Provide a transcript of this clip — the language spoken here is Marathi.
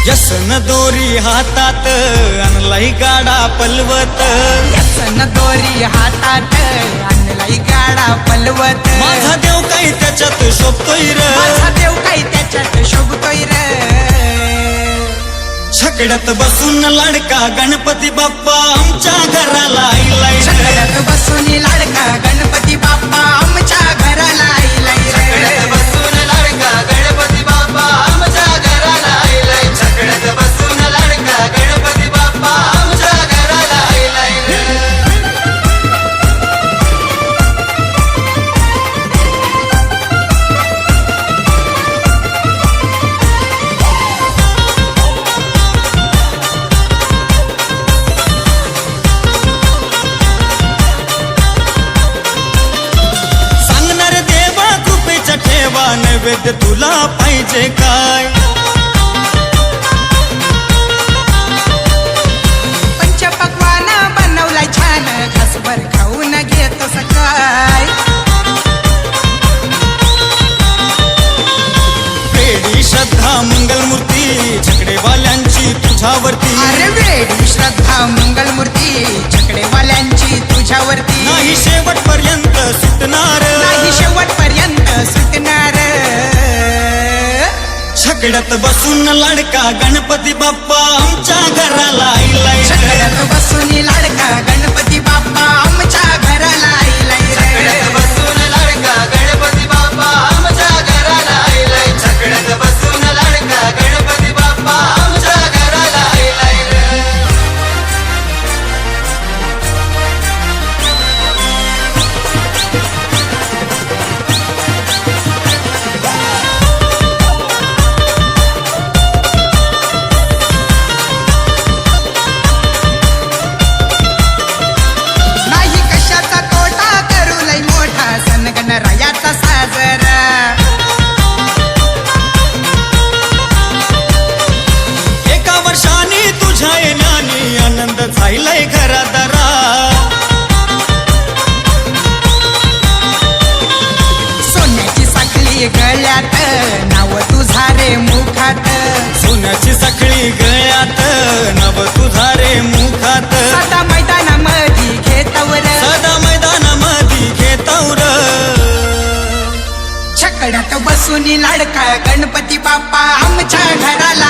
व्यसन दोरी हातात आणलाई गाडा पलवत, व्यसन दोरी हातात आणलाई गाडा पलवत. माझा देव काही त्याच्यात शोभतोय र, माझा देव काही त्याच्यात शोभतोय र. छकड्यात बसून लाडका गणपती बाप्पा आमच्या घराला आईलाय. छकड्यात बसून लाडका गणपती बाप्पा आमच्या घराला आईलाय रे. छकड्यात बसून लाडका गणपती बाप्पा आमच्या घराला आईलाय. छकड्यात बसून लाडका गणपती बाप्पा आमच्या घराला आईलाय रे. सांगणार देवा कृपेच्या ठेवा नैवेद्य तुला पाहिजे काय. पंचपक्वान बनवलाय छान घासभर खाऊन घेतो सकाळ. पेढी श्रद्धा मंगलमूर्ती छकडेवाल्यांची तुझ्यावरती. अरे वेडी श्रद्धा मंगलमूर्ती छकडेवाल्यांची तुझ्यावरती. नाही शेवटपर्यंत सुटणार, नाही शेवटपर्यंत सुटणार. छकड्यात बसून लाडका गणपती बाप्पा आमच्या घराला आईलाय. छकड्यात बसून लाडका गणपती बाप्पा आमच्या घराला आईलाय रे. छकड्यात बसून लाडका गणपती बाप्पा आमच्या घराला आईलाय. छकड्यात बसून लाडका गणपती बाप्पा आमच्या घराला आईलाय रे. नाही कशाचा तोटा करू लय मोठा सण गणरायाचा साजरा. एका वर्षाने तुझ्या येण्याने आनंद झालाय घरादारा. सोन्याची साखळी गळ्यात नाव तुझा रे मुखात. सोन्याची सखळी गळ्यात नव तुझा रे मुखात. सदा मैदानामध्ये घेतवर सदा मैदानामध्ये घेतावर. छकड्यात बसून लाडका गणपती बाप्पा आमच्या घराला